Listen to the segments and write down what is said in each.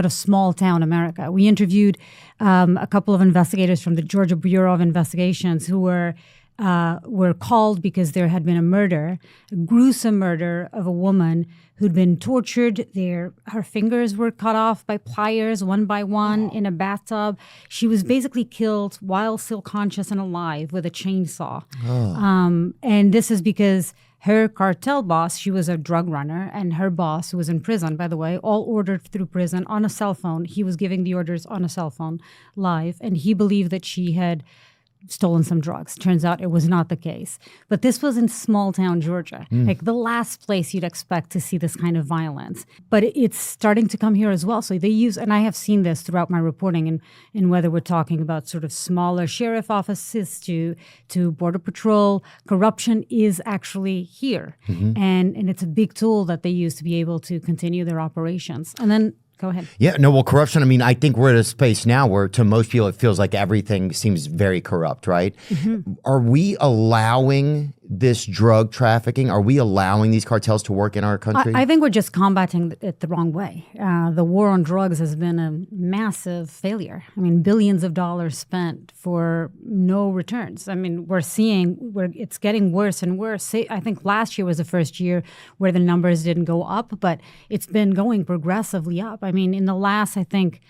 of small town America. We interviewed a couple of investigators from the Georgia Bureau of Investigations who were called because there had been a murder, a gruesome murder of a woman who'd been tortured. Her fingers were cut off by pliers one by one in a bathtub. She was basically killed while still conscious and alive with a chainsaw. And this is because her cartel boss, she was a drug runner, and her boss, who was in prison, by the way, all ordered through prison on a cell phone. He was giving the orders on a cell phone live, and he believed that she had stolen some drugs. Turns out it was not the case. But this was in small town Georgia, like the last place you'd expect to see this kind of violence. But it's starting to come here as well. So they use, and I have seen this throughout my reporting, in whether we're talking about sort of smaller sheriff offices to border patrol, corruption is actually here. And it's a big tool that they use to be able to continue their operations. And then go ahead. Yeah, no, well, corruption, I mean, I think we're at a space now where to most people it feels like everything seems very corrupt, right? Are we allowing this drug trafficking? Are we allowing these cartels to work in our country? I think we're just combating it the wrong way. The war on drugs has been a massive failure. I mean, billions of dollars spent for no returns. I mean, we're seeing where it's getting worse and worse. I think last year was the first year where the numbers didn't go up, but it's been going progressively up. I mean, in the last, I think,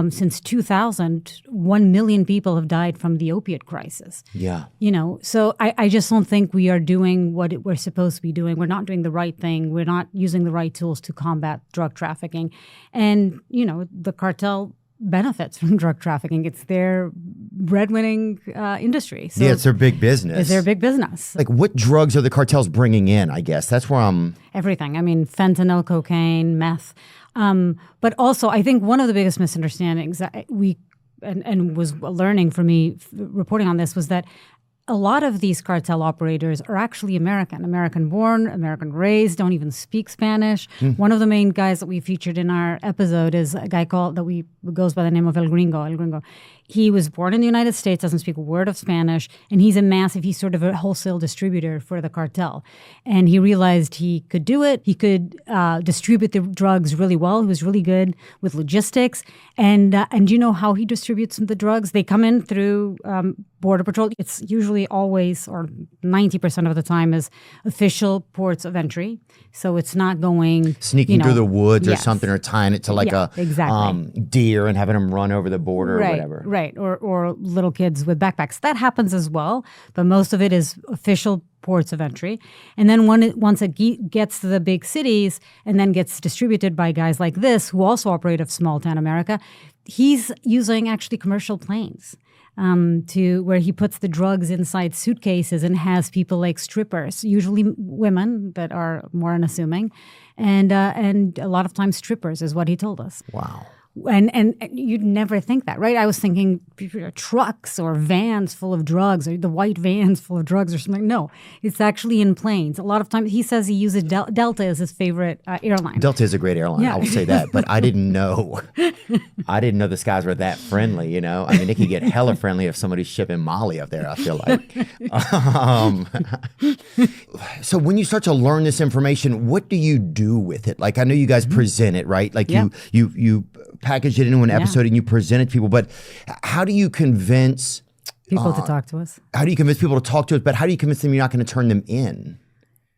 since 2000, 1 million people have died from the opiate crisis. Yeah. You know, so I just don't think we are doing what we're supposed to be doing. We're not doing the right thing. We're not using the right tools to combat drug trafficking. And, you know, the cartel benefits from drug trafficking. It's their breadwinning industry. So yeah, it's their big business. It's their big business. Like, what drugs are the cartels bringing in, I guess? That's where I'm... Everything. I mean, fentanyl, cocaine, meth. But also, I think one of the biggest misunderstandings and was learning for me reporting on this was that a lot of these cartel operators are actually American born, American raised, don't even speak Spanish. One of the main guys that we featured in our episode is a guy goes by the name of El Gringo. He was born in the United States, doesn't speak a word of Spanish, and he's sort of a wholesale distributor for the cartel. And he realized he could do it. He could distribute the drugs really well. He was really good with logistics. And you know how he distributes the drugs? They come in through Border Patrol. It's usually always, or 90% of the time, is official ports of entry. So it's not going... Sneaking through the woods or something, or tying it to like exactly. Deer and having them run over the border or whatever. Right, or little kids with backpacks. That happens as well, but most of it is official ports of entry. And then once it gets to the big cities and then gets distributed by guys like this, who also operate of small town America, he's using actually commercial planes. Where he puts the drugs inside suitcases and has people like strippers, usually women that are more unassuming, and a lot of times strippers is what he told us. Wow. And you'd never think that, right? I was thinking trucks or vans full of drugs, or the white vans full of drugs or something. No, it's actually in planes. A lot of times he says he uses Delta as his favorite airline. Delta is a great airline, I will say that. But I didn't know the skies were that friendly, you know? I mean, it could get hella friendly if somebody's shipping Molly up there, I feel like. So when you start to learn this information, what do you do with it? Like, I know you guys present it, right? Like you package it into an episode and you present it to people, but how do you convince people to talk to us? How do you convince people to talk to us, but how do you convince them you're not going to turn them in?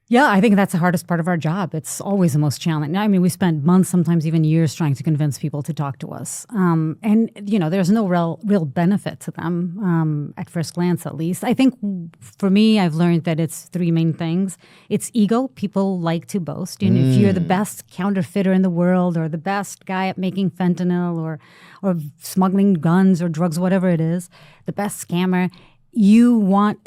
Yeah, I think that's the hardest part of our job. It's always the most challenging. I mean, we spend months, sometimes even years trying to convince people to talk to us. And, you know, there's no real benefit to them, at first glance at least. I think for me, I've learned that it's three main things. It's ego. People like to boast. You know, if you're the best counterfeiter in the world, or the best guy at making fentanyl or smuggling guns or drugs, whatever it is, the best scammer,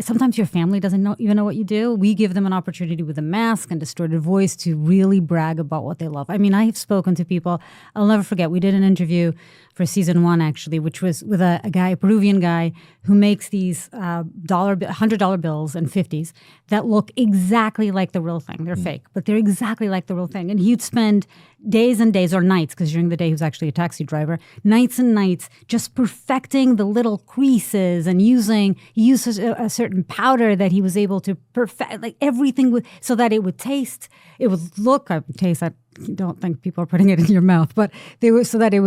sometimes your family doesn't even know what you do. We give them an opportunity with a mask and distorted voice to really brag about what they love. I mean, I have spoken to people, I'll never forget, we did an interview for season 1 actually, which was with a Peruvian guy who makes these $100 bills and 50s that look exactly like the real thing. They're fake, but they're exactly like the real thing. And he'd spend days and days, or nights, because during the day he was actually a taxi driver, nights and nights, just perfecting the little creases and he used a certain powder that he was able to perfect, like everything so that it would taste, it would look, I don't think people are putting it in your mouth, but so that it would